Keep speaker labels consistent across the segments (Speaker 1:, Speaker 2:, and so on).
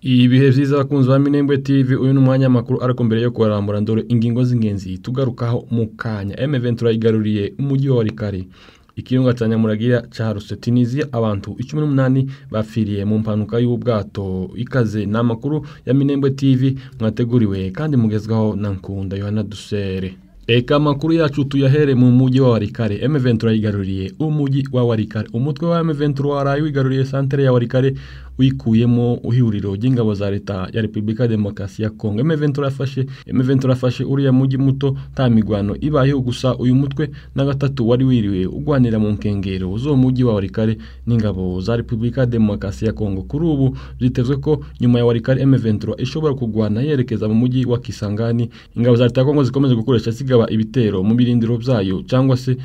Speaker 1: Ibihe vyiza bakunzi ba Minembwe TV, uyu n'umwanya makuru ariko mbere yo kubarambura ndore ingingo z'ingenzi tugarukaho mu kanya. M23 igaruriye umujyi wa Walikale. Ikirunga ca Nyamuragira caruse Tunisia, abantu 18 bafiriye mu mpanuka y'ubwato ikaze. N'amakuru ya Minembwe TV mwateguriwe kandi mugezwaho na Nkunda Yohana Dusere. Eka makuru yacu tuyahere mu mujyi wa Walikale. M23 igaruriye umujyi wa Walikale. Umutwe wa M23 waraye wigaruriye centre ya Walikale uyikuyemo uhuriro ry'ingabo za leta ya Republika Demokarasi ya Kongo. M23 afashe uriya mujyi muto ta migwano ibayeho, gusa uyu mutwe na gatatu wari wiriwe ugwanira mu nkengero zo mujyi wa Walikale n'ingabo za Republika Demokarasi ya Kongo. Kuri ubu byitezwe ko nyuma ya Walikale M23 ishobora kugwana yerekeza mu mujyi wa Kisangani. Ingabo za leta ya Kongo zikomeze gukoresha sigaba ibitero mu birindiro byayo cyangwa se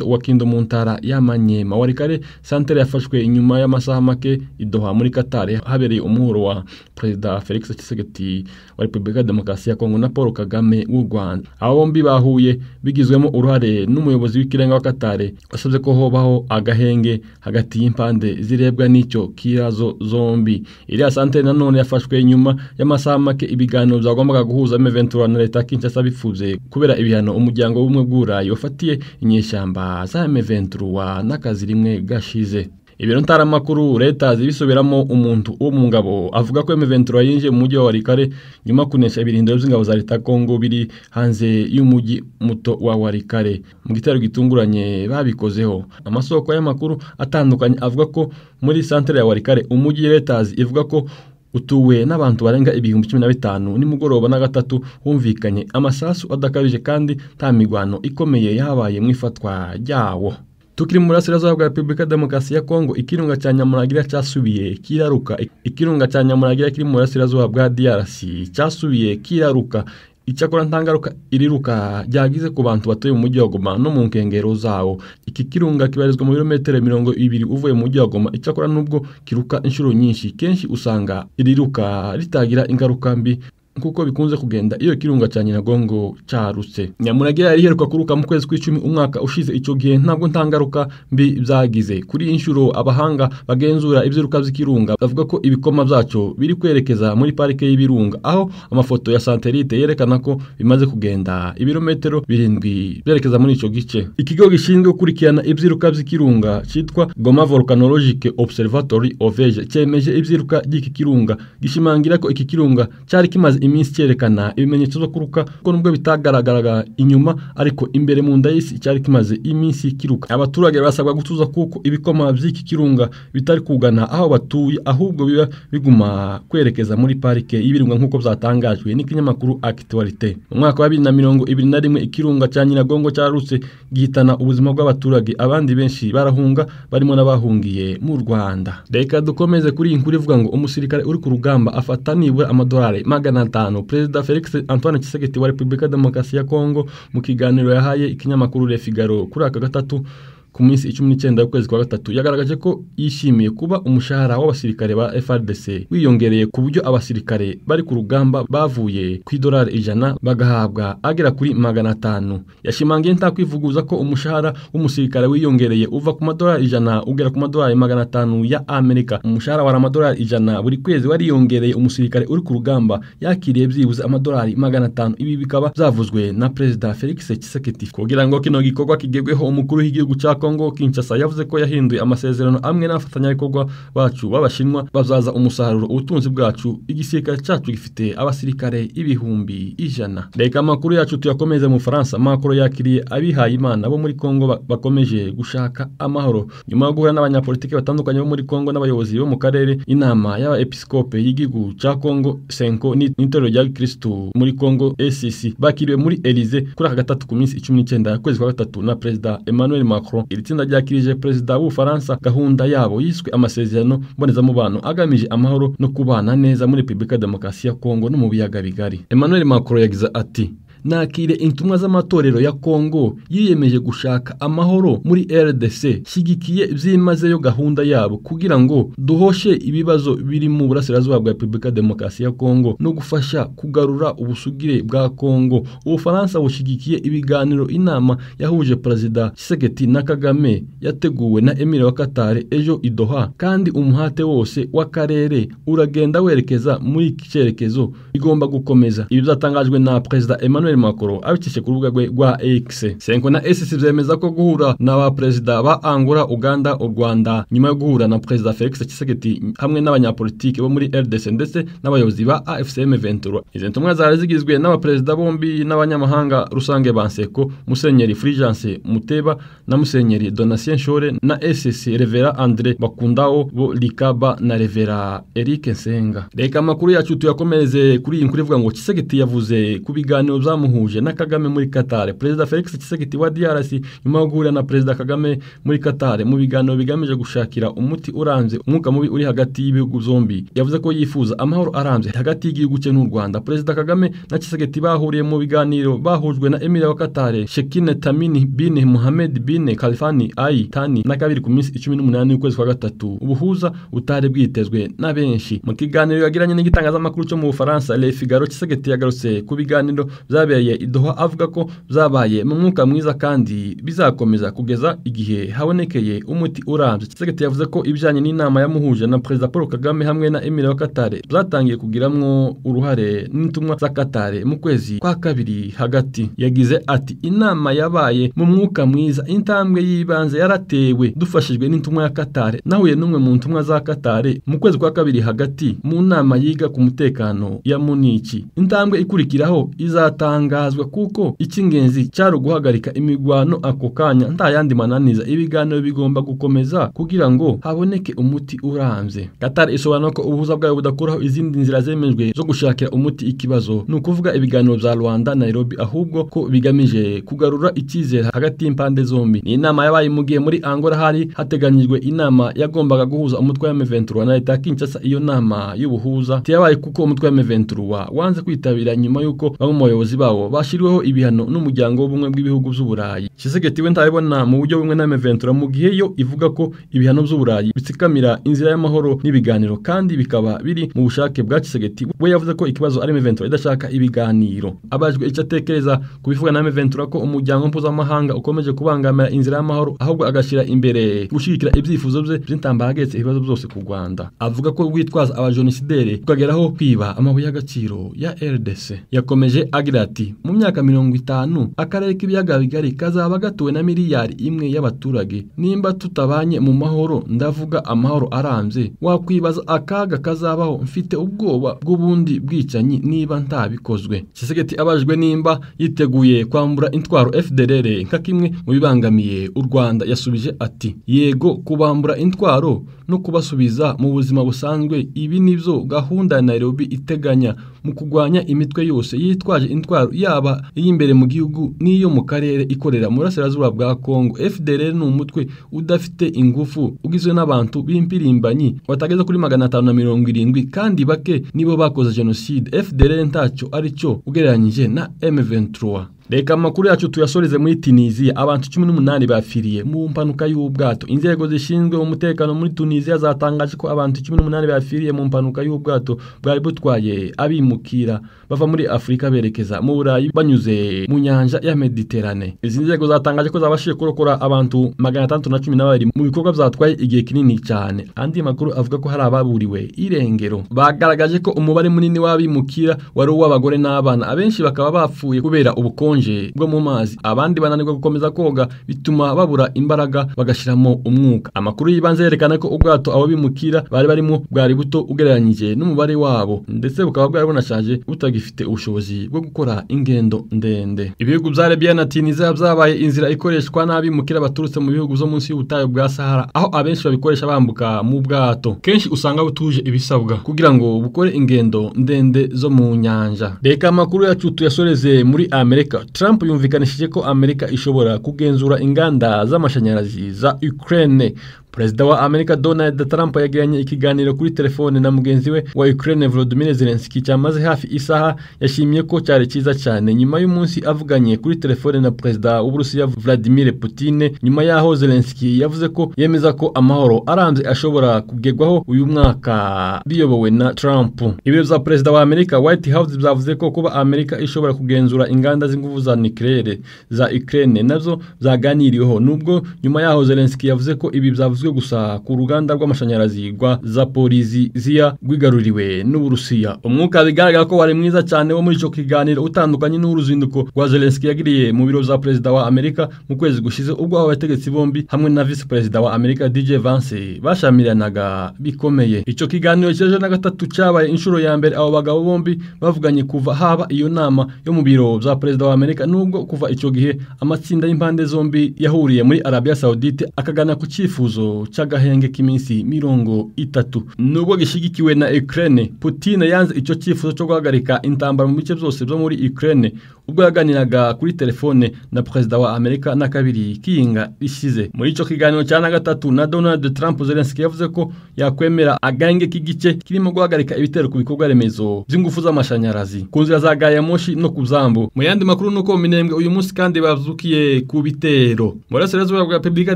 Speaker 1: uwakindo mu ntara y'Amanyema. Walikale centre yafashwe inyuma y'amasaha make idoha muri Qatar habereye umuhuro wa President Felix Tshisekedi wa Republika Demokarasi ya Kongo na Paul Kagame w'u Rwanda. Abo bombi bahuye bigizwemo uruhare n'umuyobozi w'ikirenga wa Qatar wasabye ko hobaho agahenge hagati y'impande zirebwa n'icyo kiyazo zombi. Iriya centre nanone yafashwe inyuma y'amasaha make ibiganiro byagombaga guhuza M23 na leta Kinshasa bifuze kubera ibihano umuryango w'ubumwe bw'Uburayi wafatiye inyeshyamba za M23 n'akazi rimwe gashize. Ibiro ntaramakuru leta zibisubiramo umuntu wo mu ngabo avuga ko M23 yinje mu mujyi wa Walikale nyuma kunesha ibirindiro by'ingabo za leta Kongo biri hanze y'umujyi muto wa Walikale. Mu gitero gitunguranye babikozeho. Amasoko y'amakuru atandukanye avuga ko muri centre ya Walikale umujyi leta ivuga ko utuwe n'abantu barenga 15,000. Nimugoroba na gatatu humvikanye amasasu adakabije kandi ta migwano ikomeye yabaye mwifatwa ryawo. Tukiri mu burasirazuba bwa Republika Demokarasi ya Kongo, ikirunga cya Nyamuragira cyasubiye kiraruka. Ikirunga cya Nyamuragira kiri mu burasirazuba bwa DRC cyasubiye kiraruka. Icyakora ntangaruka iriruka ryagize ku bantu batuye mu mujyi wa Goma no mu nkengero zawo. Iki kirunga kibarizwa mu birometero 200 uvuye mu mujyi wa Goma. Icyakora nubwo kiruka inshuro nyinshi, kenshi usanga iriruka ritagira ingaruka mbi kuko bikunze kugenda iyo kirunga cya Nyiragongo cyarutse. Nyamuragira yari iheruka kuruka mu kwezi kw'icumi umwaka ushize. Icyo gihe ntabwo ntangaruka mbi byagize. Kuri inshuro abahanga bagenzura ibyiruka by'ikirunga bavuga ko ibikoma byacu biri kwerekeza muri parike y'ibirunga, aho amafoto ya satellite yerekana ko bimaze kugenda ibirometero 7 byerekeza muri icyo gice. Ikigo gishinzwe gukurikirana ibyiruka by'ikirunga cyitwa Goma Volcanologic Observatory OVG cyemeje ibyiruka by'iki kirunga, gishimangira ko iki kirunga cyari kimaze iminsi cyerekana ibimenyetso byo kuruka ko nubwo bitagaragaraga inyuma, ariko imbere mu nda y'isi cyari kimaze iminsi kiruka. Abaturage basabwa gutuza kuko ibikoma by'iki kirunga bitari kugana aho batuye, ahubwo biba biguma kwerekeza muri parike y'ibirunga nk'uko byatangajwe n'ikinyamakuru Actualité. Mu mwaka wa 2021 ikirunga cya Nyiragongo cyarutse gihitana ubuzima bw'abaturage, abandi benshi barahunga barimo n'abahungiye mu Rwanda. Reka dukomeze kuri inkuru ivuga ngo umusirikare uri ku rugamba afata nibura amadolari 500. Perezida Felix Antoine Tshisekedi wa Republika Demokarasi ya Kongo mu kiganiro yahaye ikinyamakuru Le Figaro kuri aka gatatu ku minsi 19 y'ukwezi kwa gatatu yagaragaje ko yishimiye kuba umushahara w'abasirikare ba FARDC wiyongereye ku buryo abasirikare bari ku rugamba bavuye ku $100 bagahabwa agera kuri 500. Yashimangiye nta kwivuguza ko umushahara w'umusirikare wiyongereye uva ku $100 ugera ku $500 ya Amerika. Umushahara wa $100 buri kwezi wariyongereye umusirikare uri ku rugamba yakiriye byibuze $500. Ibi bikaba byavuzwe na Perezida Felix Tshisekedi. Kugira ngo kino gikorwa kigegweho, umukuru w'igihugu cya Kongo Kinshasa yavuze ko yahinduye amasezerano amwe n'abafatanyabikorwa bacu b'Abashinwa bazaza umusaruro ubutunzi bwacu. Igisirikare cyacu gifite abasirikare 100,000. Reka amakuru yacu tuyakomeze mu Faransa. Macron yakiriye abihaye Imana bo muri Kongo bakomeje gushaka amahoro nyuma yo guhura n'abanyapolitiki batandukanye bo muri Kongo n'abayobozi bo mu karere. Inama y'abepiskope y'igihugu cya Kongo Senko n'itorero rya Kristo muri Kongo ECC bakiriwe muri Elysée kuri aka gatatu ku minsi 19 y'ukwezi kwa gatatu na Perezida Emmanuel Macron. Iri tsinda ryakirije Perezida w'Ubufaransa gahunda yabo yiswe amasezerano mbonezamubano agamije amahoro no kubana neza muri Republika Demokarasi ya Kongo no mu biyaga bigari. Emmanuel Macron yagize ati: nakire intumwa z'amatorero ya Kongo yiyemeje gushaka amahoro muri RDC, shigikiye byimazeyo gahunda yabo kugira ngo duhoshe ibibazo biri mu burasirazuba bwa Repubulika Demokarasi ya Kongo no gufasha kugarura ubusugire bwa Kongo. Ubufaransa bushigikiye ibiganiro inama yahuje Perezida Tshisekedi na Kagame yateguwe na Emir wa Qatar ejo i Doha, kandi umuhate wose w'akarere uragenda werekeza muri iki cyerekezo igomba gukomeza. Ibi byatangajwe na Perezida Emmanuel Macron abicishe ku rubuga rwe rwa X. Senko na EAC byemeza ko guhura na Perezida ba Angola, Uganda, u Rwanda nyuma yo guhura na Perezida Felix Tshisekedi hamwe n'abanyapolitiki bo muri RDC ndetse n'abayobozi ba AFCM 23. Izi ntumwa zari zigizwe n'abaperezida bombi n'abanyamahanga rusange Banseko, Musenyeri Fulgence Muteba na Musenyeri Donatien Shore na EAC Revera Andre Bakundao bo Likaba na Revera Eric Nsenga. Reka amakuru yacu tuyakomereze kuri iyi nkuru ivuga ngo Tshisekedi yavuze ku biganiro byamuhuje na Kagame muri Qatar. Perezida Felix Tshisekedi wa DRC nyuma yo guhura na Perezida Kagame muri Qatar mu biganiro bigamije gushakira umuti uranze umwuka mubi uri hagati y'ibihugu byombi, yavuze ko yifuza amahoro aranze hagati y'igihugu cye n'u Rwanda. Perezida Kagame na Tshisekedi bahuriye mu biganiro bahujwe na Emir wa Qatar Sheikh Tamim bin Mohammed bin Khalifa Al Thani na kabiri ku minsi 18 y'ukwezi kwa gatatu, ubuhuza butari bwitezwe na benshi. Mu kiganiro yagiranye n'igitangazamakuru cyo mu Bufaransa Le Figaro, Tshisekedi yagarutse ku biganiro byabereye i Doha avuga ko zabaye mu mwuka mwiza kandi bizakomeza kugeza igihe habonekeye umuti urambye. Tshisekedi yavuze ko ibijanye n'inama yamuhuje na Perezida Paul Kagame hamwe na Emir wa Qatar byatangiye kugiramwo uruhare n'intumwa za Qatar mu kwezi kwa kabiri hagati. Yagize ati inama yabaye mu mwuka mwiza, intambwe yibanze yaratewe dufashijwe n'intumwa ya Qatar. Nahuye n'umwe mu ntumwa za Qatar mu kwezi kwa kabiri hagati mu nama yiga ku mutekano ya Munich. Intambwe ikurikiraho izatangazwa kuko icy'ingenzi cyari guhagarika imigwano ako kanya, nta yandi mananiza. Ibiganiro bigomba gukomeza kugira ngo haboneke umuti urambye. Qatar isobanura ko ubuhuza bwayo budakuraho izindi nzira zemejwe zo gushakira umuti ikibazo, ni ukuvuga ibiganiro bya Rwanda Nairobi, ahubwo ko bigamije kugarura icyizere hagati y'impande zombi. Ni inama yabaye mu gihe muri Angola hari hateganyijwe inama yagombaga guhuza umutwe wa M23 na leta ya Kinshasa. Iyo nama y'ubuhuza yabaye kuko umutwe wa M23 wanze kwitabira nyuma yuko bamwe mu bayobozi bawo bashiriweho ibihano n'umuryango w'ubumwe bw'ibihugu by'Uburayi. Tshisekedi we ntabibona mu buryo bumwe na M23 mu gihe yo ivuga ko ibihano by'Uburayi bitsikamira inzira y'amahoro n'ibiganiro kandi bikaba biri mu bushake bwa Tshisekedi. We yavuze ko ikibazo ari M23 idashaka ibiganiro. Abajwe icyo atekereza kubivuga na M23 ko umuryango mpuzamahanga ukomeje kubangamira inzira y'amahoro ahubwo agashira imbere gushigikira ibyifuzo bye by'intambara hagetse ibibazo byose ku Rwanda. Avuga ko witwaza abajenosidere kugeraho kwiba amabuye y'agaciro ya RDC. Yakomeje agira ati mu myaka 50 akarere k'ibiyaga bigari kazaba gatuwe na miliyari imwe y'abaturage. Nimba tutabanye mu mahoro, ndavuga amahoro arambye, wakwibaza akaga kazabaho. Mfite ubwoba bw'ubundi bwicanyi niba ntabikozwe. Tshisekedi abajwe nimba yiteguye kwambura intwaro FDLR nka kimwe mu bibangamiye u Rwanda, yasubije ati yego, kubambura intwaro no kubasubiza mu buzima busanzwe, ibi nibyo gahunda ya Nairobi iteganya mu kugwanya imitwe yose yitwaje intwaro, yaba iyimbere mu gihugu n'iyo mu karere ikorera mu burasirazuba bwa Kongo. FDLR ni umutwe udafite ingufu ugizwe n'abantu b'impirimbanyi batageza kuri 570 kandi bake nibo bakoze genocide. FDLR ntacyo aricyo ugereranyije na M23. Reka amakuru yacu tuyasoreze muri Tunisia. Abantu 18 bafiriye mu mpanuka y'ubwato. Inzego zishinzwe umutekano muri Tunisia zatangaje ko abantu 18 bafiriye mu mpanuka y'ubwato bwari butwaye abimukira bava muri Afrika berekeza mu Burayi banyuze mu nyanja ya Mediterane. Izi nzego zatangaje ko zabashije kurokora abantu 612 mu bikorwa byatwaye igihe kinini cyane. Andi makuru avuga ko hari ababuriwe irengero. Bagaragaje ko umubare munini w'abimukira wari uw'abagore n'abana, abenshi bakaba bapfuye kubera ubukonje bwo mu mazi, abandi bananirwa gukomeza koga bituma babura imbaraga bagashiramo umwuka. Amakuru yibanze yerekana ko ubwato abo bimukira bari barimo bwari buto ugereranyije n'umubare wabo, ndetse bukaba bwari bunashaje butagifite ubushobozi bwo gukora ingendo ndende. Ibihugu bya Libya na Tunisia byabaye inzira ikoreshwa n'abimukira baturutse mu bihugu zo munsi y'ubutayu bwa Sahara, aho abenshi babikoresha bambuka mu bwato. Kenshi usanga butuje ibisabwa kugira ngo bukore ingendo ndende zo mu nyanja. Reka amakuru yacu tuyasoreze muri Amerika. Trump yumvikanishije ko Amerika ishobora kugenzura inganda z'amashanyarazi za Ukraine Perezida wa Amerika Donald Trump yagiranye ikiganiro kuri telefone na mugenzi we wa Ukraine Volodymyr Zelensky cyamaze hafi isaha, yashimye ko cyari cyiza cyane. Nyuma y'umunsi avuganye kuri telefone na Perezida w'Uburusiya Vladimir Putin, nyuma yaho Zelensky yavuze ko yemeza ko amahoro arambye ashobora kugerwaho uyu mwaka biyobowe na Trump. Ibiro bya Perezida wa Amerika White House byavuze ko kuba Amerika ishobora kugenzura inganda z'ingufu za nucleaire za Ukraine nazo zaganiriweho, nubwo nyuma yaho Zelensky yavuze ko ibi byavuzwe gusa ku ruganda rw'amashanyarazi rwa Zaporizhia rwigaruriwe n'Uburusiya. Umwuka bigaragara ko wari mwiza cyane wo muri ico kiganiro, utandukanye n'uruzinduko rwa Zelensky yagiriye mu biro za Perezida wa Amerika mu kwezi gushize, ubwo abategetsi bombi hamwe na Vice Perezida wa Amerika DJ Vance bashamiranaga bikomeye. Ico kiganiro cyeje na gatatu cyabaye inshuro ya mbere abo bagabo bombi bavuganye kuva haba iyo nama yo mu biro za Perezida wa Amerika, nubwo kuva ico gihe amatsinda y'impande zombi yahuriye muri Arabia Saudite akagana ku cyifuzo cy'agahenge k'iminsi 30. Nubwo gishigikiwe na Ukraine, Putin yanze ico cyifuzo cyo guhagarika intambara mu bice byose byo muri Ukraine ubwo yaganiraga kuri telefone na Perezida wa Amerika na kabiri kiyinga ishize. Muri ico kiganiro cya na gatatu na Donald Trump, Zelensky yavuze ko yakwemera agahenge k'igice kirimo guhagarika ibitero ku bikorwa remezo by'ingufu z'amashanyarazi ku nzira za gari ya moshi no kuzambu. Mu yandi makuru nuko Minembwe uyu munsi kandi bazukiye ku bitero Burasirazuba bwa Republika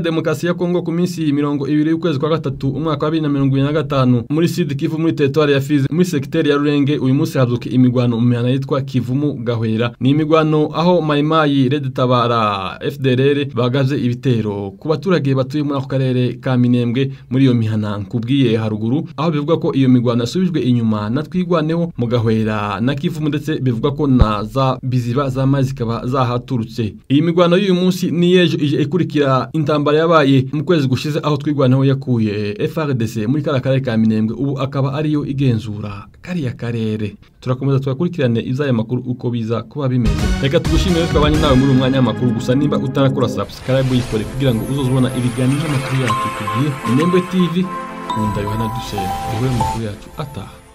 Speaker 1: Demokarasi ya Kongo ku minsi 20 y'ukwezi kwa gatatu umwaka wa 2025 muri Sud Kivu muri territoire ya Fizi muri secteur ya Rurenge. Uyu munsi hazuki imigwano mu mihana yitwa Kivumu Gahwera. Ni imigwano aho Mayimayi Red Tabara FDLR bagaze ibitero ku baturage batuye muri ako karere ka Minembwe muri iyo mihana nkubwiye haruguru, aho bivuga ko iyo migwano asubijwe inyuma na twigwaneho mu Gahwera na Kivumu, ndetse bivuga ko na za biziba za mazi kaba zahaturutse. Iyi migwano y'uyu munsi ni yejo ije ikurikira intambara yabaye mu kwezi gushize aho twigwaneho yakuye FRDC muri karere ka Minembwe, ubu akaba ariyo igenzura kariya karere. Turakomeza tugakurikirane izaya makuru uko biza kuba bimeze. Reka tugushimire twabanye nawe muri umwanya w'amakuru, gusa nimba utarakora subscribe yikore kugira ngo uzozubona ibiganiro n'amakuru yacu tugiye. Minembwe TV, nkunda Yohana Dushe, duhure mu makuru yacu ataha.